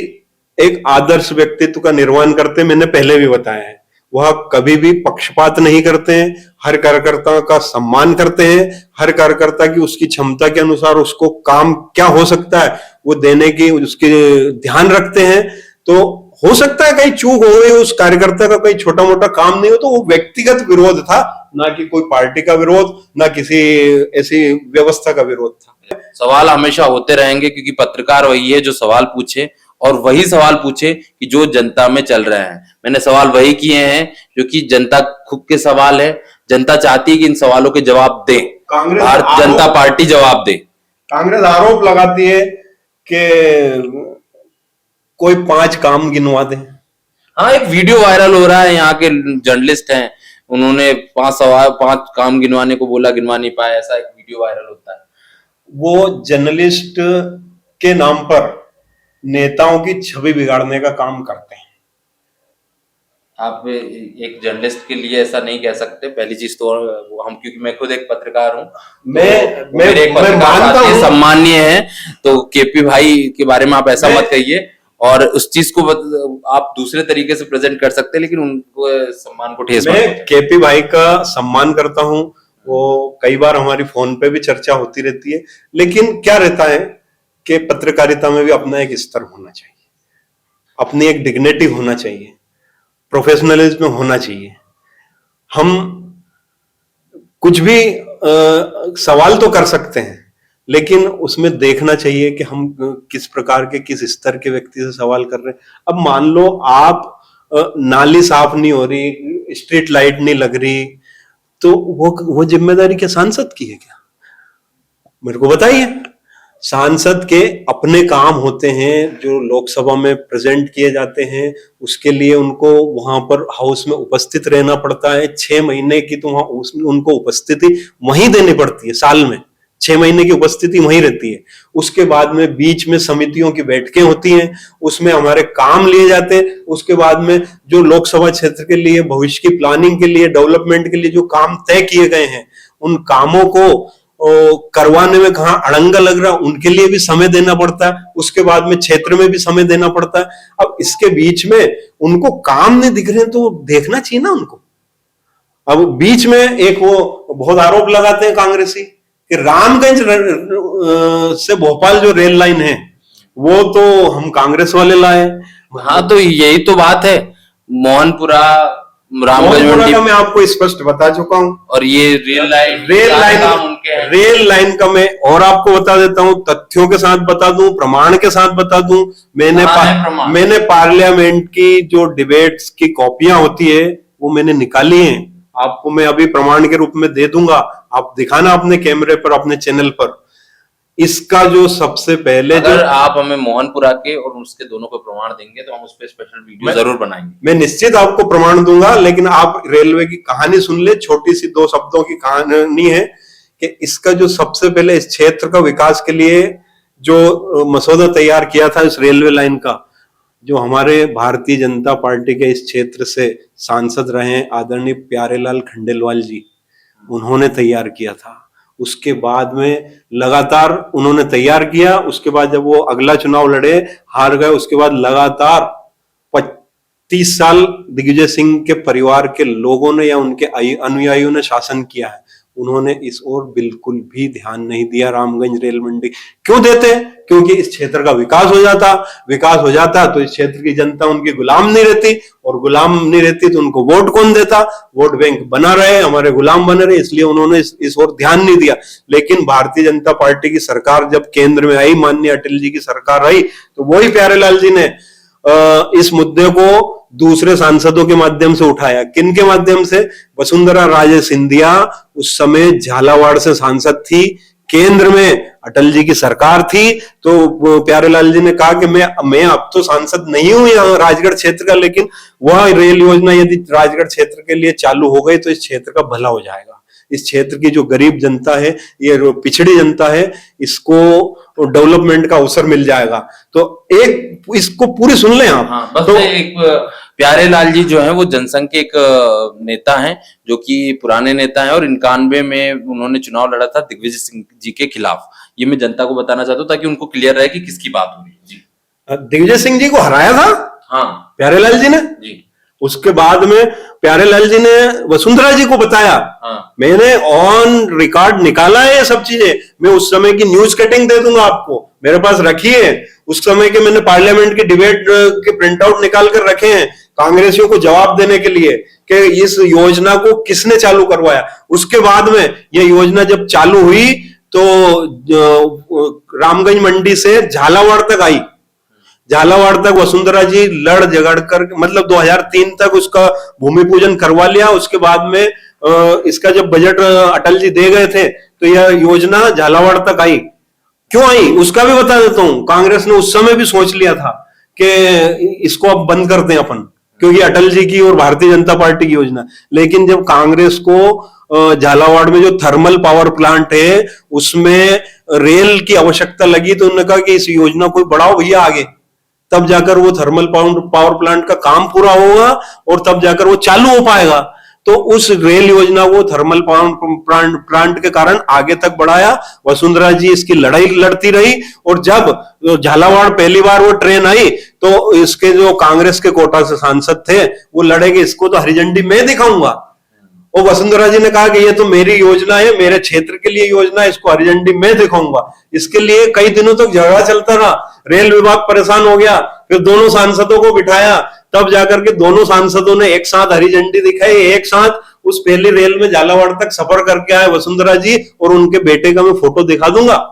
एक आदर्श व्यक्तित्व का निर्माण करते, मैंने पहले भी बताया है। वह कभी भी पक्षपात नहीं करते हैं, हर कार्यकर्ता का सम्मान करते हैं, हर कार्यकर्ता की उसकी क्षमता के अनुसार उसको काम क्या हो सकता है वो देने की उसके ध्यान रखते हैं। तो हो सकता है कहीं चूक हो गई, उस कार्यकर्ता का कोई छोटा मोटा काम नहीं हो तो वो व्यक्तिगत विरोध था, ना कि कोई पार्टी का विरोध, ना किसी ऐसी व्यवस्था का विरोध था। सवाल हमेशा होते रहेंगे, क्योंकि पत्रकार वही है जो सवाल पूछे और वही सवाल पूछे कि जो जनता में चल रहे हैं। मैंने सवाल वही किए हैं जो कि जनता खुद के सवाल है। जनता चाहती है कि इन सवालों के जवाब दे, भारतीय जनता पार्टी जवाब दे। कांग्रेस आरोप लगाती है कि कोई 5 काम गिनवा दे। हाँ, एक वीडियो वायरल हो रहा है, यहाँ के जर्नलिस्ट हैं, उन्होंने 5 काम गिनवाने को बोला, गिनवा नहीं पाया, ऐसा एक वीडियो वायरल होता है। वो जर्नलिस्ट के नाम पर नेताओं की छवि बिगाड़ने का काम करते हैं। आप एक जर्नलिस्ट के लिए ऐसा नहीं कह सकते। पहली चीज तो हम, क्योंकि मैं खुद एक पत्रकार हूँ, मेरे एक पत्रकार साथी सम्मानीय है, तो केपी भाई के बारे में आप ऐसा मत कहिए, और उस चीज को आप दूसरे तरीके से प्रेजेंट कर सकते हैं, लेकिन उनको सम्मान को ठेस। मैं केपी भाई का सम्मान करता हूँ, वो कई बार हमारी फोन पे भी चर्चा होती रहती है, लेकिन क्या रहता है कि पत्रकारिता में भी अपना एक स्तर होना चाहिए, अपनी एक डिग्निटी होना चाहिए, प्रोफेशनलिज्म होना चाहिए। हम कुछ भी सवाल तो कर सकते हैं, लेकिन उसमें देखना चाहिए कि हम किस प्रकार के, किस स्तर के व्यक्ति से सवाल कर रहे हैं। अब मान लो आप नाली साफ नहीं हो रही, स्ट्रीट लाइट नहीं लग रही, तो वो जिम्मेदारी क्या सांसद की है क्या? मेरे को बताइए। सांसद के अपने काम होते हैं जो लोकसभा में प्रेजेंट किए जाते हैं, उसके लिए उनको वहां पर हाउस में उपस्थित रहना पड़ता है। 6 महीने की तो वहां उनको उपस्थिति वहीं देनी पड़ती है, साल में 6 महीने की उपस्थिति वहीं रहती है। उसके बाद में बीच में समितियों की बैठकें होती हैं, उसमें हमारे काम लिए जाते हैं। उसके बाद में जो लोकसभा क्षेत्र के लिए, भविष्य की प्लानिंग के लिए, डेवलपमेंट के लिए जो काम तय किए गए हैं, उन कामों को करवाने में कहाँ अड़ंगा लग रहा, उनके लिए भी समय देना पड़ता है। उसके बाद में क्षेत्र में भी समय देना पड़ता है। अब इसके बीच में उनको काम नहीं दिख रहे, तो देखना चाहिए ना उनको। अब बीच में एक वो बहुत आरोप लगाते हैं कांग्रेसी कि रामगंज से भोपाल जो रेल लाइन है वो तो हम कांग्रेस वाले लाए। हाँ, तो यही तो बात है। मोहनपुरा, रामगंज का मैं आपको स्पष्ट बता चुका हूं, और ये रेल लाइन का मैं और आपको बता देता हूं, तथ्यों के साथ बता दूं, प्रमाण के साथ बता दूं। मैंने पार्लियामेंट की जो डिबेट्स की कॉपियां होती है वो मैंने निकाली हैं, आपको मैं अभी प्रमाण के रूप में दे दूंगा। आप दिखाना अपने कैमरे पर, अपने चैनल पर। इसका जो सबसे पहले, अगर आप हमें मोहनपुरा के और उसके दोनों को प्रमाण देंगे तो हम उस पर स्पेशल वीडियो जरूर बनाएंगे। मैं निश्चित आपको प्रमाण दूंगा, लेकिन आप रेलवे की कहानी सुन ले। छोटी सी 2 शब्दों की कहानी है कि इसका जो सबसे पहले इस क्षेत्र का विकास के लिए जो मसौदा तैयार किया था इस रेलवे लाइन का, जो हमारे भारतीय जनता पार्टी के इस क्षेत्र से सांसद रहे आदरणीय प्यारेलाल खंडेलवाल जी, उन्होंने तैयार किया था। उसके बाद में लगातार उन्होंने तैयार किया। उसके बाद जब वो अगला चुनाव लड़े, हार गए, उसके बाद लगातार 25 साल दिग्विजय सिंह के परिवार के लोगों ने या उनके अनुयायियों ने शासन किया है। उन्होंने इस ओर बिल्कुल भी ध्यान नहीं दिया। रामगंज रेल मंडी क्यों देते? क्योंकि इस क्षेत्र का विकास हो जाता तो इस क्षेत्र की जनता उनकी गुलाम नहीं रहती, और गुलाम नहीं रहती तो उनको वोट कौन देता? वोट बैंक बना रहे, हमारे गुलाम बने रहे, इसलिए उन्होंने इस ओर ध्यान नहीं दिया। लेकिन भारतीय जनता पार्टी की सरकार जब केंद्र में आई, माननीय अटल जी की सरकार आई, तो वही प्यारेलाल जी ने इस मुद्दे को दूसरे सांसदों के माध्यम से उठाया। किन के माध्यम से? वसुंधरा राजे सिंधिया उस समय झालावाड़ से सांसद थी, केंद्र में अटल जी की सरकार थी। तो प्यारेलाल जी ने कहा कि मैं अब तो सांसद नहीं हूं यहाँ राजगढ़ क्षेत्र का, लेकिन वह रेल योजना यदि राजगढ़ क्षेत्र के लिए चालू हो गई तो इस क्षेत्र का भला हो जाएगा। इस क्षेत्र की जो गरीब जनता है, ये पिछड़ी जनता है, इसको डेवलपमेंट का अवसर मिल जाएगा। तो एक इसको पूरी सुन लें आप। हाँ, बस तो एक प्यारेलाल जी जो है वो जनसंघ के एक नेता हैं, जो कि पुराने नेता हैं, और 91 में उन्होंने चुनाव लड़ा था दिग्विजय सिंह जी के खिलाफ। ये मैं जनता को बताना चाहता हूँ ताकि उनको क्लियर रहे कि किसकी बात हो रही है। जी, दिग्विजय सिंह जी को हराया था, हाँ, प्यारेलाल जी ने। जी, उसके बाद में प्यारेलाल जी ने वसुंधरा जी को बताया। हाँ, मैंने ऑन रिकॉर्ड निकाला है ये सब चीजें। मैं उस समय की न्यूज कटिंग दे दूंगा आपको, मेरे पास रखी है। उस समय के मैंने पार्लियामेंट के डिबेट के प्रिंट आउट निकाल कर रखे हैं कांग्रेसियों को जवाब देने के लिए कि इस योजना को किसने चालू करवाया। उसके बाद में यह योजना जब चालू हुई तो रामगंज मंडी से झालावाड़ तक आई, झालावाड़ तक वसुंधरा जी लड़ झगड़ कर मतलब 2003 तक उसका भूमि पूजन करवा लिया। उसके बाद में इसका जब बजट अटल जी दे गए थे तो यह योजना झालावाड़ तक आई। क्यों आई उसका भी बता देता हूं। कांग्रेस ने उस समय भी सोच लिया था कि इसको अब बंद कर दें अपन, क्योंकि अटल जी की और भारतीय जनता पार्टी की योजना। लेकिन जब कांग्रेस को झालावाड़ में जो थर्मल पावर प्लांट है उसमें रेल की आवश्यकता लगी तो उन्होंने कहा कि इस योजना को बढ़ाओ भैया आगे, तब जाकर वो थर्मल पावर प्लांट का काम पूरा होगा और तब जाकर वो चालू हो पाएगा। तो उस रेल योजना को थर्मल पावर प्लांट के कारण आगे तक बढ़ाया। वसुंधरा जी इसकी लड़ाई लड़ती रही और जब झालावाड़ पहली बार वो ट्रेन आई तो इसके जो कांग्रेस के कोटा से सांसद थे वो लड़ेंगे, इसको तो हरी झंडी मैं दिखाऊंगा। और वसुंधरा जी ने कहा कि ये तो मेरी योजना है, मेरे क्षेत्र के लिए योजना है, इसको हरी झंडी मैं दिखाऊंगा। इसके लिए कई दिनों तक झगड़ा चलता रहा, रेल विभाग परेशान हो गया, फिर दोनों सांसदों को बिठाया, तब जाकर के दोनों सांसदों ने एक साथ हरी झंडी दिखाई, एक साथ उस पहली रेल में झालावाड़ तक सफर करके आए वसुंधरा जी। और उनके बेटे का मैं फोटो दिखा दूंगा,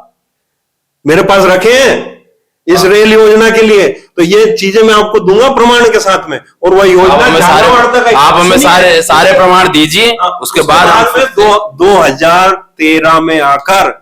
मेरे पास रखे हैं इस रेल योजना के लिए। तो ये चीजें मैं आपको दूंगा प्रमाण के साथ में। और वह योजना झालावाड़ तक आप हमें सारे प्रमाण दीजिए। उसके बाद 2013 में आकर,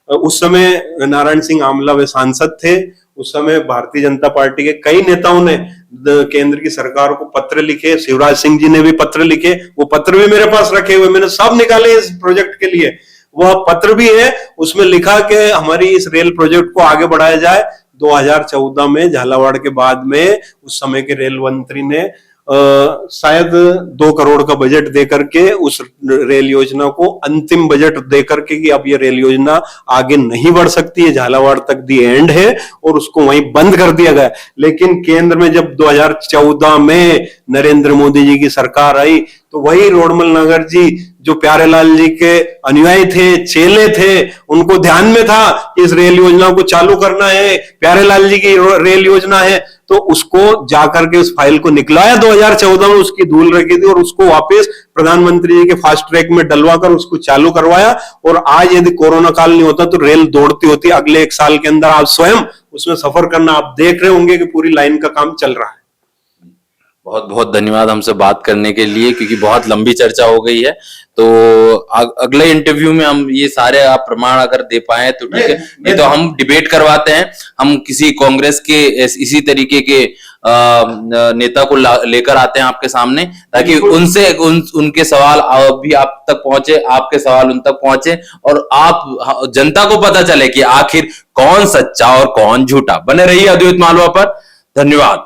उस समय नारायण सिंह आमला वे सांसद थे, उस समय भारतीय जनता पार्टी के कई नेताओं ने केंद्र की सरकार को पत्र लिखे, शिवराज सिंह जी ने भी पत्र लिखे, वो पत्र भी मेरे पास रखे हुए, मैंने सब निकाले इस प्रोजेक्ट के लिए। वह पत्र भी है, उसमें लिखा कि हमारी इस रेल प्रोजेक्ट को आगे बढ़ाया जाए। 2014 में झालावाड़ के बाद में उस समय के रेल मंत्री ने शायद 2 करोड़ का बजट देकर के उस रेल योजना को अंतिम बजट देकर के कि अब ये रेल योजना आगे नहीं बढ़ सकती है, झालावाड़ तक दी एंड है, और उसको वहीं बंद कर दिया गया। लेकिन केंद्र में जब 2014 में नरेंद्र मोदी जी की सरकार आई तो वही रोडमल नागर जी जो प्यारेलाल जी के अनुयायी थे, चेले थे, उनको ध्यान में था कि इस रेल योजना को चालू करना है, प्यारेलाल जी की रेल योजना है, तो उसको जाकर के उस फाइल को निकलाया 2014 में, उसकी धूल रखी थी और उसको वापस प्रधानमंत्री जी के फास्ट ट्रैक में डलवाकर उसको चालू करवाया। और आज यदि कोरोना काल नहीं होता तो रेल दौड़ती होती अगले 1 साल के अंदर। आप स्वयं उसमें सफर करना, आप देख रहे होंगे कि पूरी लाइन का काम चल रहा है। बहुत बहुत धन्यवाद हमसे बात करने के लिए, क्योंकि बहुत लंबी चर्चा हो गई है। तो अगले इंटरव्यू में हम ये सारे आप प्रमाण अगर दे पाए तो ठीक है, नहीं तो हम डिबेट करवाते हैं। हम किसी कांग्रेस के इसी तरीके के नेता को लेकर आते हैं आपके सामने, ताकि उनसे उनके सवाल भी आप तक पहुंचे, आपके सवाल उन तक पहुंचे, और आप जनता को पता चले कि आखिर कौन सच्चा और कौन झूठा। बने रहिए अद्वैत मालवा पर। धन्यवाद।